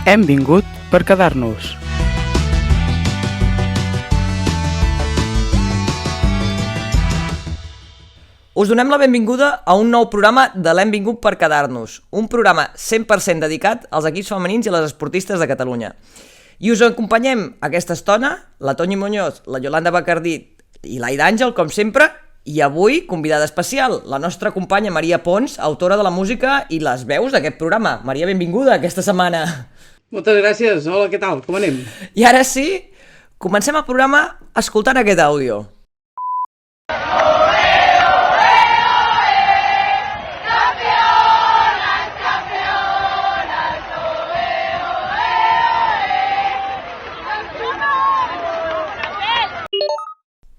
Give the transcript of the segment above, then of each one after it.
Hem vingut per quedar-nos. Us donem la benvinguda a un nou programa de l'Hem vingut per quedar-nos, un programa 100% dedicat als equips femenins i a les esportistes de Catalunya. I us acompanyem aquesta estona, la Toni Muñoz, la Yolanda Bacardí i l'Aida Àngel, com sempre, i avui, convidada especial, la nostra companya Maria Pons, autora de la música i les veus d'aquest programa. Maria, benvinguda aquesta setmana. Moltes gràcies. Hola, què tal? Com anem? I ara sí, comencem el programa escoltant aquest àudio.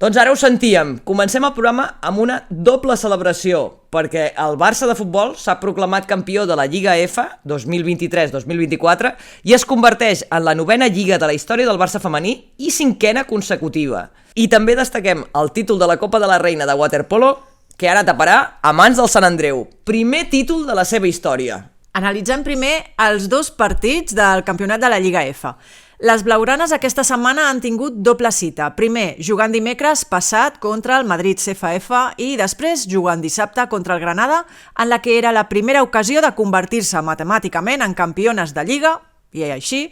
Doncs ara ho sentíem, comencem el programa amb una doble celebració, perquè el Barça de futbol s'ha proclamat campió de la Lliga F 2023-2024 i es converteix en la 9ª lliga de la història del Barça femení i 5ª consecutiva. I també destaquem el títol de la Copa de la Reina de waterpolo, que ara taparà a mans del Sant Andreu. Primer títol de la seva història. Analitzem primer els dos partits del campionat de la Lliga F. Les blaugranes aquesta setmana han tingut doble cita. Primer, jugant dimecres passat contra el Madrid CFF i després jugant dissabte contra el Granada, en la que era la primera ocasió de convertir-se matemàticament en campiones de Lliga, i així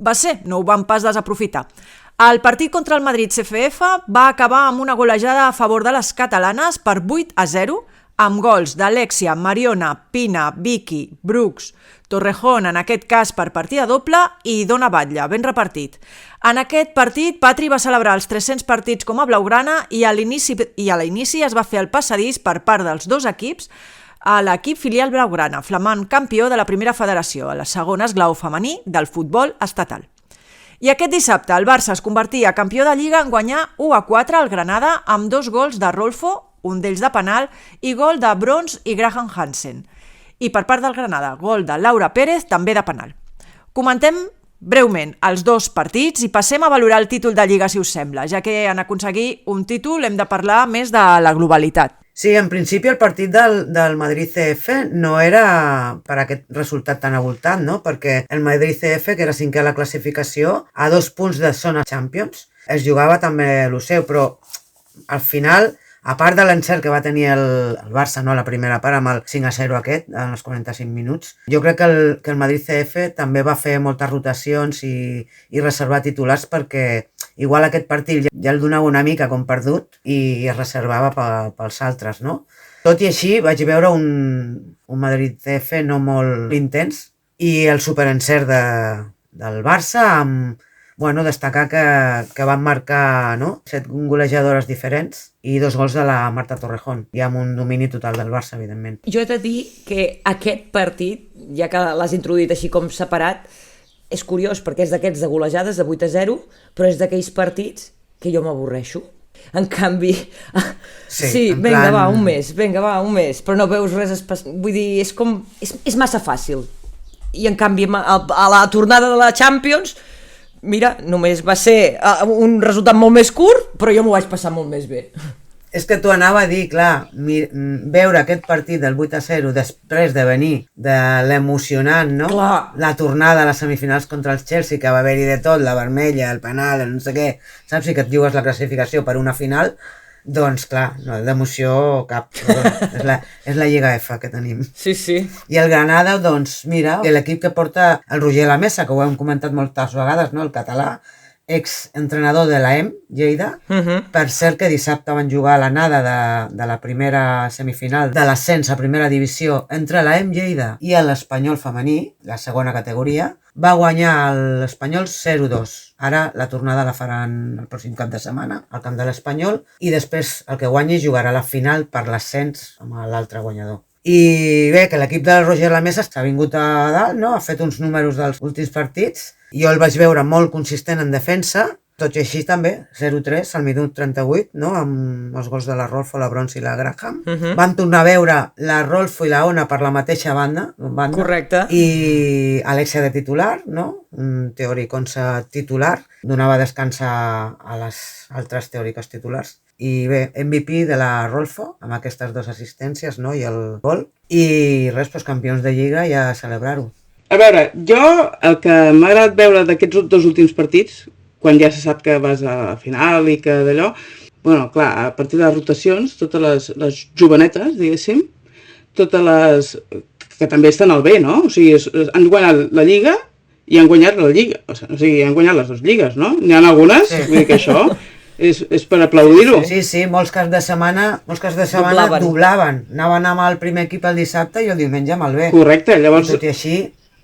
va ser, no ho van pas desaprofitar. El partit contra el Madrid CFF va acabar amb una golejada a favor de les catalanes per 8-0, amb gols d'Alexia, Mariona, Pina, Vicky, Brooks, Torrejón, en aquest cas per partida doble, i Dona Batlle, ben repartit. En aquest partit, Patri va celebrar els 300 partits com a blaugrana i a l'inici es va fer el passadís per part dels dos equips a l'equip filial blaugrana, flamant campió de la primera federació, a la segona esglau femení del futbol estatal. I aquest dissabte el Barça es convertia campió de Lliga en guanyar 1-4 al Granada amb 2 gols de Rolfo, un d'ells de penal, i gol de Brons i Graham Hansen. I per part del Granada, gol de Laura Pérez, també de penal. Comentem breument els dos partits i passem a valorar el títol de Lliga, si us sembla, ja que en aconseguir un títol hem de parlar més de la globalitat. Sí, en principi el partit del Madrid CF no era per aquest resultat tan avoltant, no? Perquè el Madrid CF, que era 5è a la classificació, a 2 punts de zona Champions, es jugava també el seu, però al final, a part de l'encert que va tenir el Barça, no, a la primera part, amb el 5-0 aquest, en els 45 minuts, jo crec que el Madrid CF també va fer moltes rotacions i reservar titulars perquè igual aquest partit ja el donava una mica com perdut i es reservava pels altres, no? Tot i així vaig veure un Madrid CF no molt intens i el superencert del Barça amb destacar que van marcar 7 golejadores diferents i 2 gols de la Marta Torrejón, i amb un domini total del Barça, evidentment. Jo he de dir que aquest partit, ja que l'has introduït així com separat, és curiós perquè és d'aquests de golejades de 8-0, però és d'aquells partits que jo m'avorreixo. En canvi, sí, vinga, va, un mes, però no veus res especial. Vull dir, és massa fàcil. I en canvi, a la tornada de la Champions, mira, només va ser un resultat molt més curt, però jo m'ho vaig passar molt més bé. És que t'ho anava a dir, clar, veure aquest partit del 8-0 després de venir de l'emocionant, no? Clar. La tornada a les semifinals contra el Chelsea, que va haver-hi de tot, la vermella, el penal, el no sé què, saps? I que et jugues la classificació per una final, doncs clar, no, d'emoció cap. És la Lliga F que tenim. Sí, sí. I el Granada, doncs mira, l'equip que porta el Roger Lamesa, que ho hem comentat moltes vegades, no? El català, exentrenador de l'AEM, Lleida. Per cert que dissabte van jugar a l'anada de la primera semifinal de l'ascens a primera divisió entre l'AEM Lleida i l'Espanyol femení, la segona categoria. Va guanyar l'Espanyol 0-2. Ara la tornada la faran el pròxim cap de setmana al camp de l'Espanyol i després el que guanyi jugarà la final per l'ascens amb l'altre guanyador. I bé, que l'equip del Roger Lamesa s'ha vingut a dalt, no? Ha fet uns números dels últims partits. Jo el vaig veure molt consistent en defensa, tot i així també, 0-3 al minut 38, no? Amb els gols de la Rolfo, la Brons i la Graham. Van tornar a veure la Rolfo i la Ona per la mateixa banda. Correcte. I Alexia de titular, no? Un teòric 11 titular. Donava descans a les altres teòriques titulars. I bé, MVP de la Rolfo, amb aquestes 2 assistències, no? I el gol. I res, doncs campions de Lliga i a celebrar-ho. A veure, jo el que m'ha agradat veure d'aquests 2 últims partits, quan ja se sap que vas a la final i que d'allò, bueno, clar, a partir de les rotacions, totes les jovenetes, diguéssim, totes les que també estan al B, no? O sigui, han guanyat la Lliga i han guanyat la Lliga, o sigui, han guanyat les 2 lligues, no? N'hi ha algunes, vull dir que això és per aplaudir-ho. Sí, molts caps de setmana doblaven. Anaven amb el primer equip el dissabte i el diumenge amb el B. Correcte, llavors... Tot i així,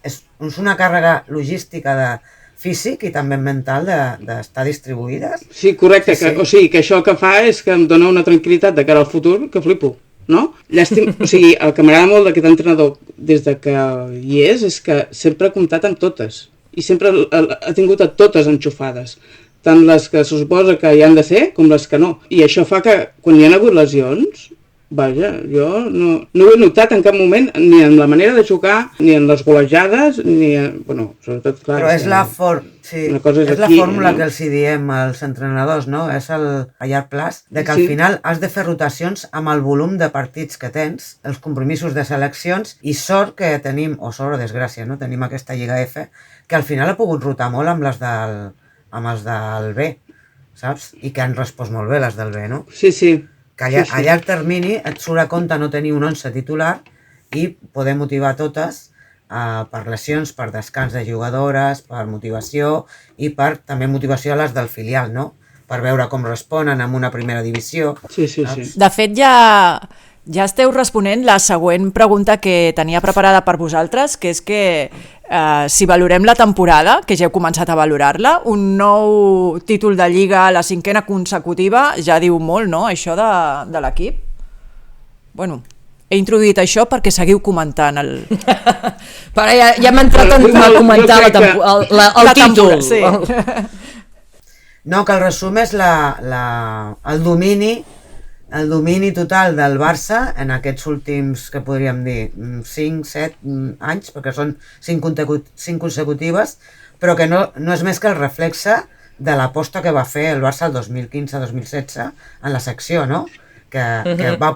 és una càrrega logística de físic i també mental d'estar distribuïdes. Sí, correcte, sí. O sigui, que això que fa és que em dona una tranquil·litat de cara al futur que flipo, no? O sigui, el que m'agrada molt d'aquest entrenador des de que hi és que sempre ha comptat amb totes i sempre ha tingut a totes enxufades, tant les que se suposa que hi han de ser com les que no. I això fa que quan hi ha hagut lesions, vaja, jo no ho he notat en cap moment, ni en la manera de jugar, ni en les golejades, ni en... Bueno, sobretot, clar... Però és la fórmula que els hi diem als entrenadors, no? És a llarg plaç, de que al final has de fer rotacions amb el volum de partits que tens, els compromisos de seleccions, i sort que tenim, o sort o desgràcia, no? Tenim aquesta Lliga F, que al final ha pogut rotar molt amb els del B, saps? I que han respost molt bé les del B, no? Sí. Que a llarg termini et surt a compte no tenir un 11 titular i poder motivar totes per lesions, per descans de jugadores, per motivació i per també motivació a les del filial, no? Per veure com responen en una primera divisió. Sí. De fet, ja esteu responent la següent pregunta que tenia preparada per vosaltres, que és que si valorem la temporada, que ja heu començat a valorar-la, un nou títol de Lliga a la 5a consecutiva ja diu molt, no?, això de l'equip. Bueno, he introduït això perquè seguiu comentant el... Però ja hem entrat a comentar el títol. Sí. No, que el resum és el domini total del Barça en aquests últims, que podríem dir, 5-7 anys, perquè són 5 consecutives, però que no és més que el reflexe de l'aposta que va fer el Barça el 2015-2016 en la secció, no? Que va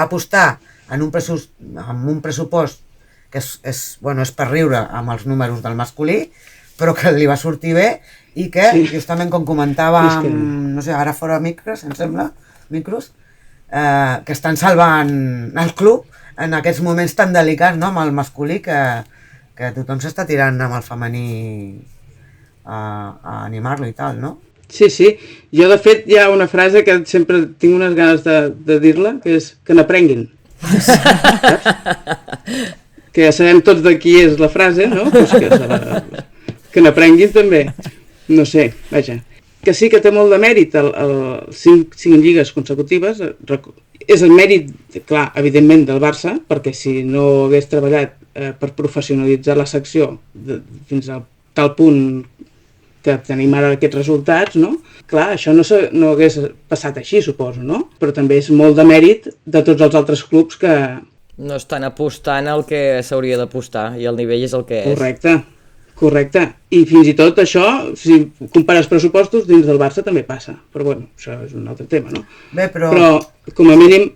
apostar amb un pressupost que és per riure amb els números del masculí, però que li va sortir bé i que, justament com comentàvem, no sé, ara fora micros, em sembla, que estan salvant el club en aquests moments tan delicats, no?, amb el masculí, que tothom s'està tirant amb el femení a animar-lo i tal, no? Sí. Jo, de fet, hi ha una frase que sempre tinc unes ganes de dir-la, que és que n'aprenguin. Que ja sabem tots de qui és la frase, no? Pues que n'aprenguin també. No sé, vaja. Que sí que té molt de mèrit el 5 lligues consecutives. És el mèrit, clar, evidentment, del Barça, perquè si no hagués treballat per professionalitzar la secció fins a tal punt que tenim ara aquests resultats, no? Clar, això no hagués passat així, suposo, no? Però també és molt de mèrit de tots els altres clubs que... No estan apostant el que s'hauria d'apostar i el nivell és el que és. Correcte. I fins i tot això, si compares pressupostos, dins del Barça també passa. Però bueno, això és un altre tema, no? Bé, però com a mínim,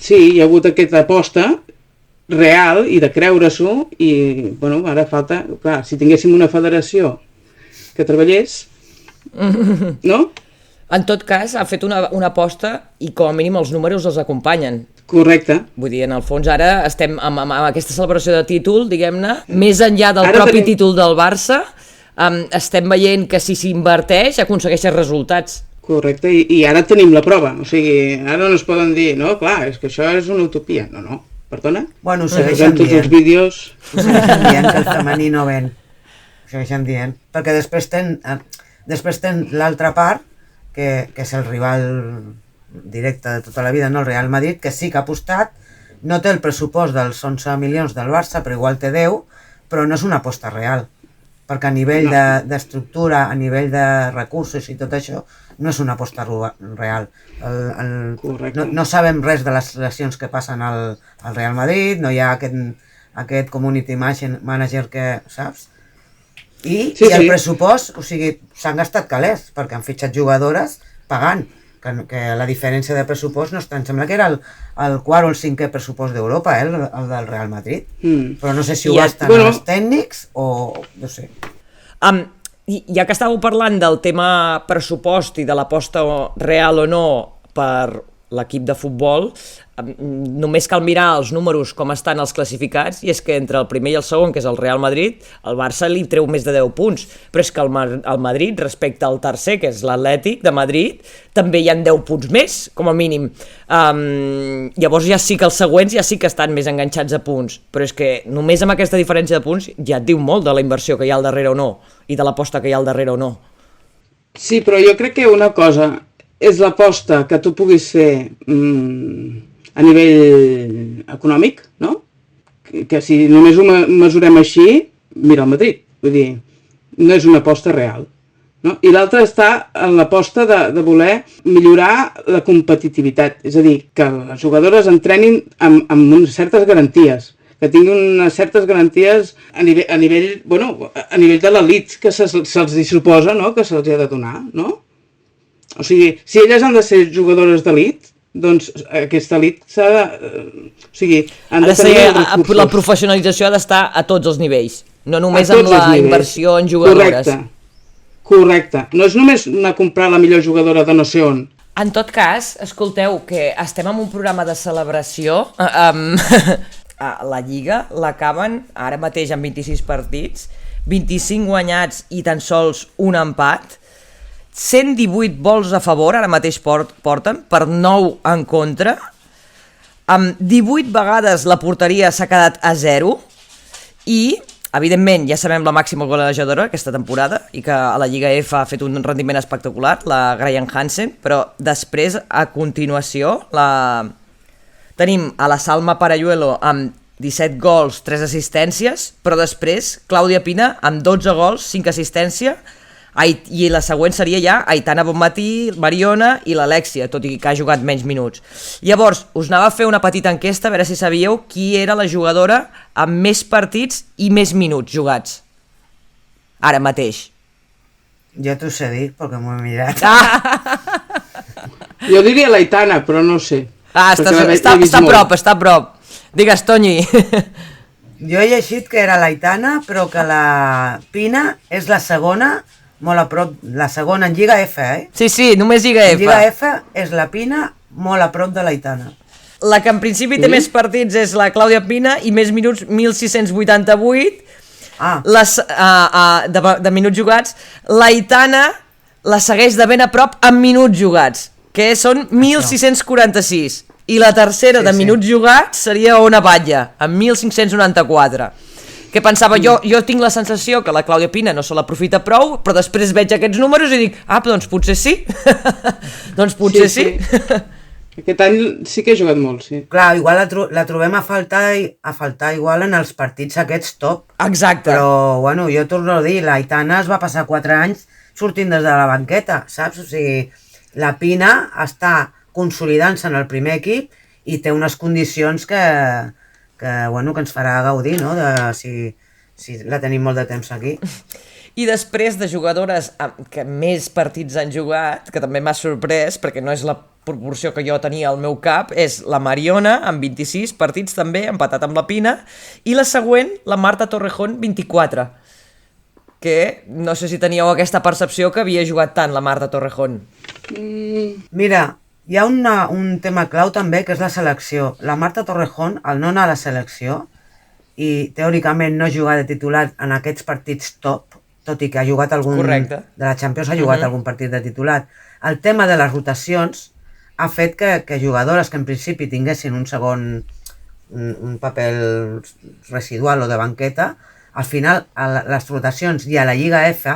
sí, hi ha hagut aquesta aposta real i de creure-s'ho i, bueno, ara falta... Clar, si tinguéssim una federació que treballés, no? En tot cas, ha fet una aposta i com a mínim els números els acompanyen. Correcte. Vull dir, en el fons ara estem amb aquesta celebració de títol, diguem-ne, més enllà del propi títol del Barça, estem veient que si s'inverteix aconsegueixen resultats. Correcte, i ara tenim la prova, o sigui, ara no es poden dir, no, clar, és que això és una utopia, no, perdona? Bueno, ho segueixen dient. Tots els vídeos... Ho segueixen dient que el femení no ven, ho segueixen dient, perquè després ten l'altra part, que és el rival directe de tota la vida, no, el Real Madrid, que sí que ha apostat, no té el pressupost dels 11 milions del Barça, però igual té 10, però no és una aposta real, perquè a nivell d'estructura, a nivell de recursos i tot això, no és una aposta real. No sabem res de les relacions que passen al Real Madrid, no hi ha aquest community manager que, saps? I el pressupost, o sigui, s'han gastat calés, perquè han fitxat jugadores pagant, que la diferència de pressupost no està, em sembla que era el quart o el cinquè pressupost d'Europa, el del Real Madrid. Però no sé si ho gasten els tècnics o no sé. Ja que estàveu parlant del tema pressupost i de l'aposta real o no per l'equip de futbol, només cal mirar els números com estan els classificats, i és que entre el primer i el segon, que és el Real Madrid, el Barça li treu més de 10 punts, però és que el Madrid, respecte al tercer, que és l'Atlètic de Madrid, també hi ha 10 punts més, com a mínim. Llavors ja sí que els següents ja sí que estan més enganxats a punts, però és que només amb aquesta diferència de punts ja et diu molt de la inversió que hi ha al darrere o no, i de l'aposta que hi ha al darrere o no. Sí, però jo crec que una cosa és l'aposta que tu puguis fer a nivell econòmic, no? Que si només ho mesurem així, mira el Madrid, vull dir, no és una aposta real. No? I l'altra està en l'aposta de voler millorar la competitivitat, és a dir, que les jugadores entrenin amb certes garanties, que tinguin unes certes garanties a nivell de l'elit que se'ls suposa, no? Que se'ls ha de donar, no? O sigui, si elles han de ser jugadores d'elit, doncs aquesta elit s'ha de... O sigui, han de tenir els recursos. La professionalització ha d'estar a tots els nivells, no només amb la inversió en jugadores. Correcte. No és només anar a comprar la millor jugadora de no sé on. En tot cas, escolteu, que estem en un programa de celebració. La Lliga l'acaben ara mateix amb 26 partits, 25 guanyats i tan sols un empat, 118 gols a favor, ara mateix porten, per 9 en contra, amb 18 vegades la porteria s'ha quedat a 0, i, evidentment, ja sabem la màxima golejadora aquesta temporada, i que a la Lliga F ha fet un rendiment espectacular, la Graham Hansen, però després, a continuació, tenim a la Salma Parayuelo amb 17 gols, 3 assistències, però després Clàudia Pina amb 12 gols, 5 assistències, i la següent seria ja Aitana Bonmatí, Mariona i l'Alexia, tot i que ha jugat menys minuts. Llavors, us anava a fer una petita enquesta a veure si sabíeu qui era la jugadora amb més partits i més minuts jugats. Ara mateix. Jo t'ho sé dir, perquè m'ho he mirat. Jo diria l'Aitana, però no sé. Està a prop. Digues, Tonyi. Jo he llegit que era l'Aitana, però que la Pina és la segona, molt a prop, la segona en Lliga F, Sí, només Lliga F. En Lliga F és la Pina molt a prop de l'Aitana. La que en principi té més partits és la Clàudia Pina i més minuts, 1.688 de minuts jugats. L'Aitana la segueix de ben a prop amb minuts jugats, que són 1.646. I la tercera de minuts jugats seria Ona Batlle, amb 1.594. Què pensava? Jo tinc la sensació que la Clàudia Pina no se l'aprofita prou, però després veig aquests números i dic, doncs potser sí. Doncs potser sí. Aquest any sí que he jugat molt, sí. Clar, igual la trobem a faltar igual en els partits aquests top. Exacte. Però, bueno, jo torno a dir, l'Aitana es va passar 4 anys sortint des de la banqueta, saps? O sigui, la Pina està consolidant-se en el primer equip i té unes condicions que ens farà gaudir, no? Si la tenim molt de temps aquí. I després de jugadores que més partits han jugat, que també m'ha sorprès, perquè no és la proporció que jo tenia al meu cap, és la Mariona, amb 26 partits també, empatat amb la Pina, i la següent, la Marta Torrejón, 24, que no sé si teníeu aquesta percepció que havia jugat tant la Marta Torrejón. Mira, hi ha un tema clau també, que és la selecció. La Marta Torrejón, al no anar a la selecció, i teòricament no jugar de titular en aquests partits top, tot i que ha jugat algun... Correcte. De la Champions ha jugat algun partit de titular. El tema de les rotacions ha fet que jugadores que en principi tinguessin un segon un paper residual o de banqueta, al final a les rotacions i a la Lliga F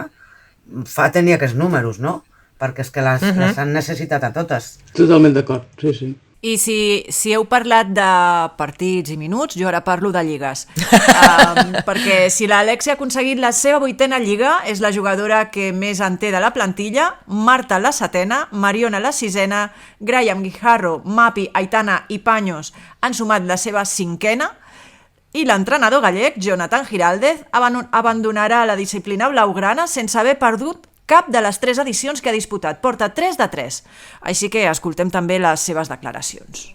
fa tenir aquests números, no? Perquè és que les han necessitat a totes. Totalment d'acord, sí, sí. I si heu parlat de partits i minuts, jo ara parlo de lligues. Perquè si l'Alexia ha aconseguit la seva 8a lliga, és la jugadora que més en té de la plantilla, Marta la 7a, Mariona la 6a, Graham Guijarro, Mapi, Aitana i Paños han sumat la seva 5a, i l'entrenador gallec, Jonathan Giraldez, abandonarà la disciplina blaugrana sense haver perdut cap de les 3 edicions que ha disputat. Porta 3 de 3. Així que escoltem també les seves declaracions.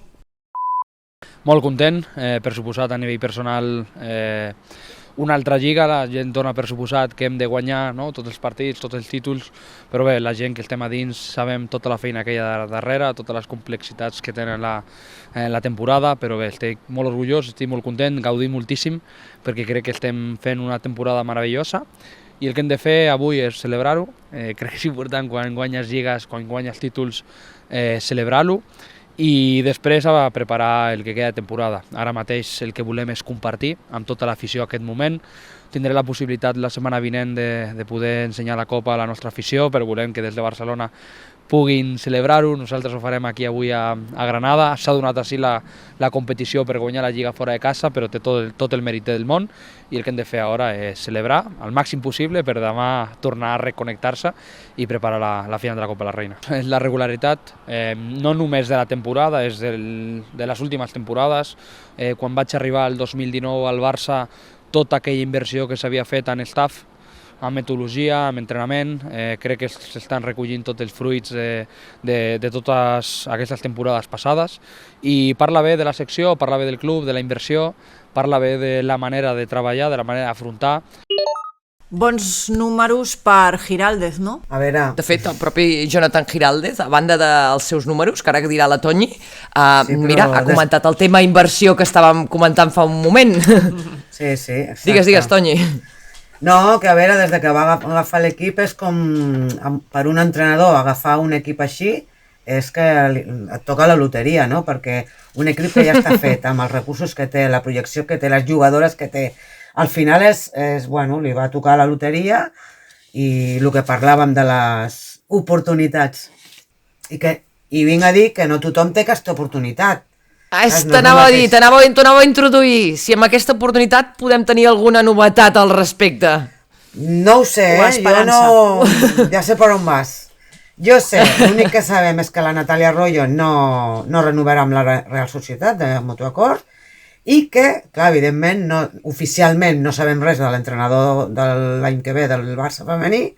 Molt content, per suposat a nivell personal, una altra lliga, la gent dona per suposat que hem de guanyar, no? Tots els partits, tots els títols, però bé, la gent que estem a dins sabem tota la feina que hi ha darrere, totes les complexitats que tenen la temporada, però bé, estic molt orgullós, estic molt content, gaudim moltíssim, perquè crec que estem fent una temporada meravellosa, i el que hem de fer avui és celebrar-ho. Crec que és important quan guanyes lligues, quan guanyes títols, celebrar-lo, i després a preparar el que queda de temporada. Ara mateix el que volem és compartir amb tota l'afició aquest moment. Tindré la possibilitat la setmana vinent de poder ensenyar la Copa a la nostra afició, però volem que des de Barcelona puguin celebrar-ho. Nosaltres ho farem aquí avui a Granada. S'ha donat així la competició per guanyar la Lliga fora de casa, però té tot el mèrit del món, i el que hem de fer ara és celebrar al màxim possible per demà tornar a reconnectar-se i preparar la final de la Copa de la Reina. La regularitat, no només de la temporada, és de les últimes temporades. Quan vaig arribar el 2019 al Barça, tota aquella inversió que s'havia fet en staff, amb metodologia, amb entrenament, crec que s'estan recollint tots els fruits de totes aquestes temporades passades, i parla bé de la secció, parla bé del club, de la inversió, parla bé de la manera de treballar, de la manera d'afrontar. Bons números per Giraldez, no? A veure... De fet, el propi Jonathan Giraldez, a banda dels seus números, que ara dirà la Toñi, mira, ha comentat el tema inversió que estàvem comentant fa un moment. Sí, sí, exacte. Digues, Toñi. No, que a veure, des de que va agafar l'equip és com, per un entrenador, agafar un equip així és que et toca la loteria, no? Perquè un equip que ja està fet, amb els recursos que té, la projecció que té, les jugadores que té, al final bueno, li va tocar la loteria, i el que parlàvem de les oportunitats. I vinc a dir que no tothom té aquesta oportunitat. T'anava a introduir si amb aquesta oportunitat podem tenir alguna novetat al respecte. No ho sé, jo no... Ja sé per on vas. Jo sé, l'únic que sabem és que la Natàlia Arroyo no renovarà amb la Real Societat de mutu acord, i que, clar, evidentment, oficialment no sabem res de l'entrenador de l'any que ve del Barça femení,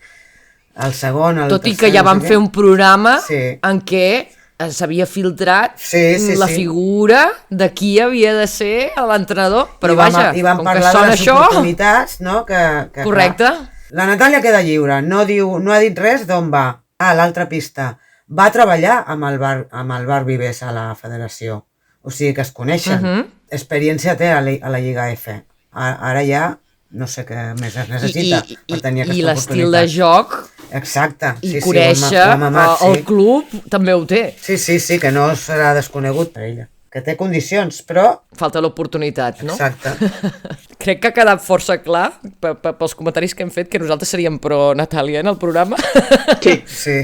el segon, el tercer... Tot i que ja vam fer un programa en què s'havia filtrat la figura de qui havia de ser l'entrenador, però vaja, com que sona això... oportunitats, no? Correcte. La Natàlia queda lliure, no ha dit res d'on va. L'altra pista. Va treballar amb el Bar Vives a la federació, o sigui que es coneixen. Experiència té a la Lliga F. Ara ja no sé què més es necessita per tenir aquesta oportunitat. I l'estil de joc... Exacte. I conèixer el club també ho té. Sí, que no serà desconegut per ella. Que té condicions, però... Falta l'oportunitat, no? Exacte. Crec que ha quedat força clar pels comentaris que hem fet que nosaltres seríem pro Natàlia en el programa. Sí.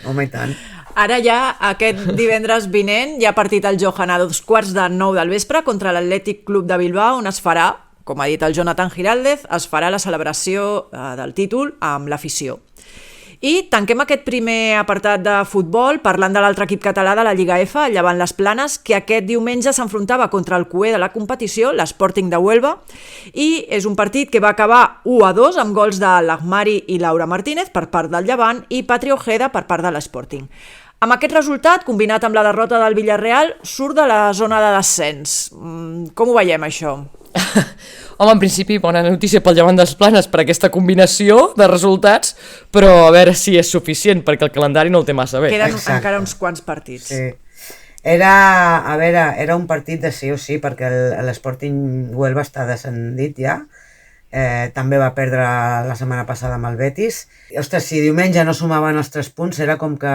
Home, i tant. Ara ja, aquest divendres vinent, hi ha partit al Johan a 8:45 del vespre contra l'Atlètic Club de Bilbao, on es farà, com ha dit el Jonathan Giraldez, es farà la celebració del títol amb l'afició. I tanquem aquest primer apartat de futbol parlant de l'altre equip català de la Lliga F, el Llevant Les Planes, que aquest diumenge s'enfrontava contra el cuer de la competició, l'Sporting de Huelva, i és un partit que va acabar 1-2 amb gols de Lahmari i Laura Martínez per part del Llevant i Patri Ojeda per part de l'Sporting. Amb aquest resultat, combinat amb la derrota del Villarreal, surt de la zona de descens. Com ho veiem, això? Home, en principi, bona notícia pel Llevant Les Planes per aquesta combinació de resultats, però a veure si és suficient, perquè el calendari no el té massa bé. Queden encara uns quants partits. Sí. Era un partit de sí o sí, perquè l'Sporting Huelva està descendit ja. També va perdre la setmana passada amb el Betis. Ostres, si diumenge no sumaven els 3 punts, era com que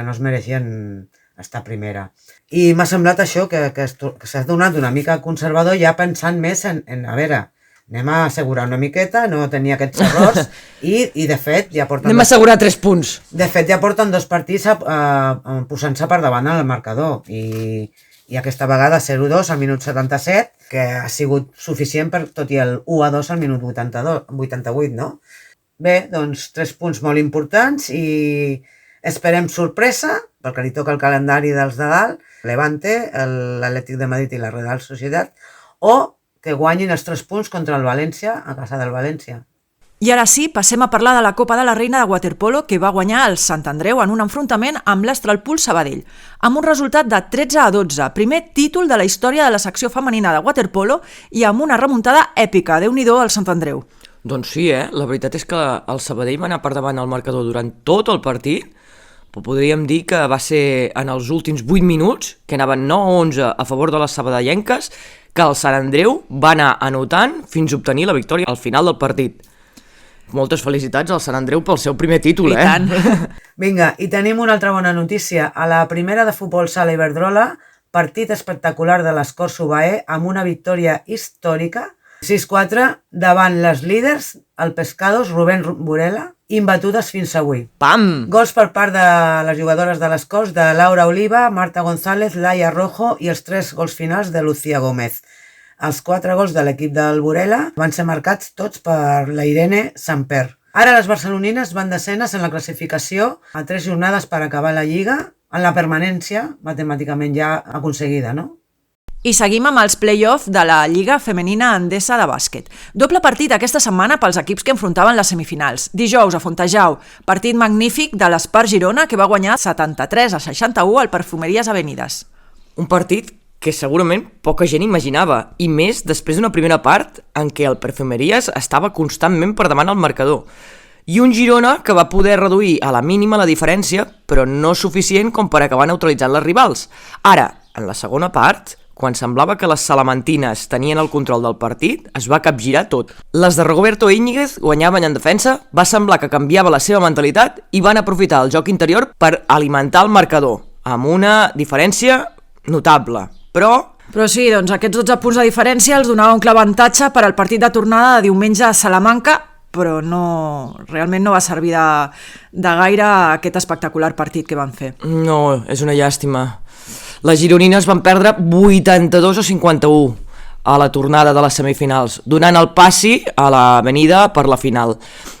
no es mereixien estar primera. I m'ha semblat això, que s'ha donat una mica conservador, ja pensant més en a veure, anem a assegurar una miqueta, no tenir aquests errors, i de fet ja porten... Anem a assegurar 3 punts. De fet ja porten 2 partits posant-se per davant al marcador, i aquesta vegada 0-2 al minut 77, que ha sigut suficient per tot i el 1-2 al minut 88, no? Bé, doncs 3 punts molt importants i esperem sorpresa, perquè li toca el calendari dels de dalt, Levante, l'Atlètic de Madrid i la Real Societat, o que guanyin els 3 punts contra el València a casa del València. I ara sí, passem a parlar de la Copa de la Reina de waterpolo que va guanyar el Sant Andreu en un enfrontament amb l'Astralpool Sabadell, amb un resultat de 13-12, primer títol de la història de la secció femenina de waterpolo i amb una remuntada èpica, Déu-n'hi-do al Sant Andreu. Doncs sí, la veritat és que el Sabadell va anar per davant al marcador durant tot el partit, però podríem dir que va ser en els últims 8 minuts, que anaven 9-11 a favor de les sabadellenques, que el Sant Andreu va anar anotant fins a obtenir la victòria al final del partit. Moltes felicitats al Sant Andreu pel seu primer títol, I tant. Vinga, i tenim una altra bona notícia. A la primera de futbol sala Iberdrola, partit espectacular de l'Escort Subaé amb una victòria històrica, 6-4 davant les líders, el Pescados, Rubén Burela, imbatudes fins avui. Pam! Gols per part de les jugadores de l'Escort, de Laura Oliva, Marta González, Laia Rojo i els 3 gols finals de Lucía Gómez. Els 4 gols de l'equip del Burela van ser marcats tots per la Irene Samper. Ara les barcelonines van descenes en la classificació a 3 jornades per acabar la Lliga, en la permanència matemàticament ja aconseguida, no? I seguim amb els play-off de la Lliga Femenina Endesa de bàsquet. Doble partit aquesta setmana pels equips que enfrontaven les semifinals. Dijous a Fontejau, partit magnífic de l'Espar Girona que va guanyar 73-61 al Perfumeries Avenides. Un partit que segurament poca gent imaginava, i més després d'una primera part en què el Perfumeries estava constantment per davant al marcador. I un Girona que va poder reduir a la mínima la diferència, però no suficient com per acabar neutralitzant les rivals. Ara, en la segona part, quan semblava que les salamantines tenien el control del partit, es va capgirar tot. Les de Roberto Íñiguez guanyaven en defensa, va semblar que canviava la seva mentalitat i van aprofitar el joc interior per alimentar el marcador, amb una diferència notable. Però sí, doncs aquests 12 punts de diferència els donava un clar avantatge per al partit de tornada de diumenge a Salamanca, però realment no va servir de gaire aquest espectacular partit que van fer. No, és una llàstima. Les gironines van perdre 82-51 a la tornada de les semifinals, donant el passi a l'avenida per la final.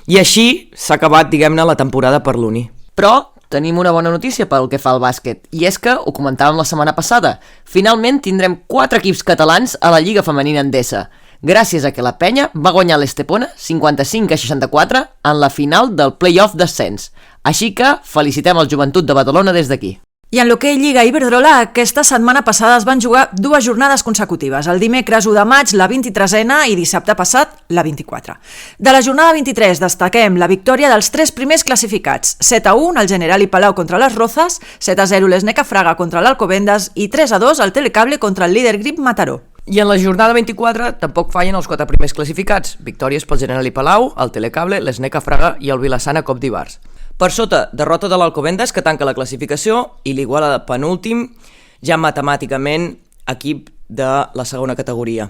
I així s'ha acabat, diguem-ne, la temporada per l'Uni. Però tenim una bona notícia pel que fa al bàsquet, i és que, ho comentàvem la setmana passada, finalment tindrem 4 equips catalans a la Lliga Femenina Endesa, gràcies a que la Penya va guanyar l'Estepona 55-64 en la final del play-off d'ascens. Així que felicitem el Joventut de Badalona des d'aquí. I en l'hoquei Lliga Iberdrola, aquesta setmana passada es van jugar 2 jornades consecutives, el dimecres 1 de maig, la 23a, i dissabte passat, la 24. De la jornada 23 destaquem la victòria dels 3 primers classificats, 7-1 el Generali Palau contra les Rozas, 7-0 l'Esneca Fraga contra l'Alcobendas i 3-2 el Telecable contra el líder Grip Mataró. I en la jornada 24 tampoc fallen els 4 primers classificats, victòries pel Generali Palau, el Telecable, l'Esneca Fraga i el Vilassana Cop d'Ivars. Per sota, derrota de l'Alcobendas, que tanca la classificació, i l'Iguala de penúltim, ja matemàticament equip de la segona categoria.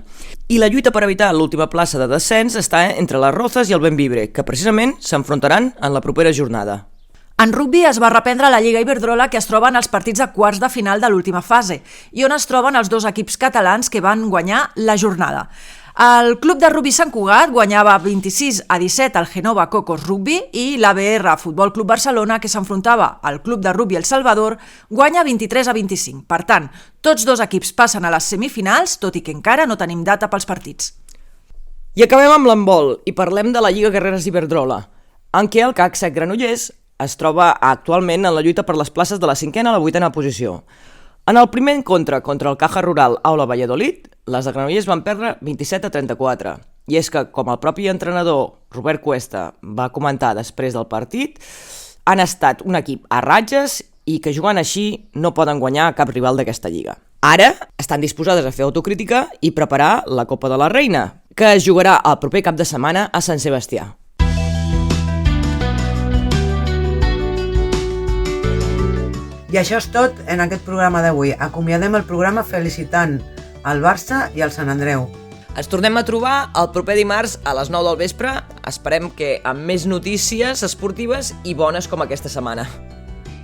I la lluita per evitar l'última plaça de descens està entre les Rozas i el Bembibre, que precisament s'enfrontaran en la propera jornada. En rugbi es va reprendre la Lliga Iberdrola, que es troba en els partits de quarts de final de l'última fase, i on es troben els 2 equips catalans que van guanyar la jornada. El Club de Rugbi Sant Cugat guanyava 26-17 al Genova Cocos Rugbi i l'ABR Futbol Club Barcelona, que s'enfrontava al Club de Rugbi El Salvador, guanya 23-25. Per tant, tots 2 equips passen a les semifinals, tot i que encara no tenim data pels partits. I acabem amb l'handbol i parlem de la Lliga Guerreres Iberdrola, en què el CAC Sec Granollers es troba actualment en la lluita per les places de la 5a a la 8a posició. En el primer encontre contra el Caja Rural Aula Valladolid, les de Granollers van perdre 27-34. I és que, com el propi entrenador Robert Cuesta va comentar després del partit, han estat un equip a ratges i que jugant així no poden guanyar cap rival d'aquesta lliga. Ara estan disposades a fer autocrítica i preparar la Copa de la Reina, que es jugarà el proper cap de setmana a Sant Sebastià. I això és tot en aquest programa d'avui. Acomiadem el programa felicitant el Barça i el Sant Andreu. Ens tornem a trobar el proper dimarts a les 9 del vespre. Esperem que amb més notícies esportives i bones com aquesta setmana.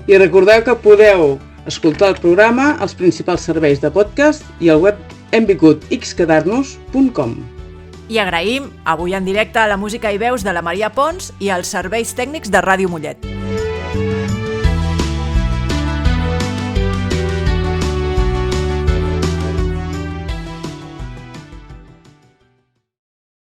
I recordeu que podeu escoltar el programa als principals serveis de podcast i al web benvicutxquedarnos.com. I agraïm avui en directe a la música i veus de la Maria Pons i als serveis tècnics de Ràdio Mollet.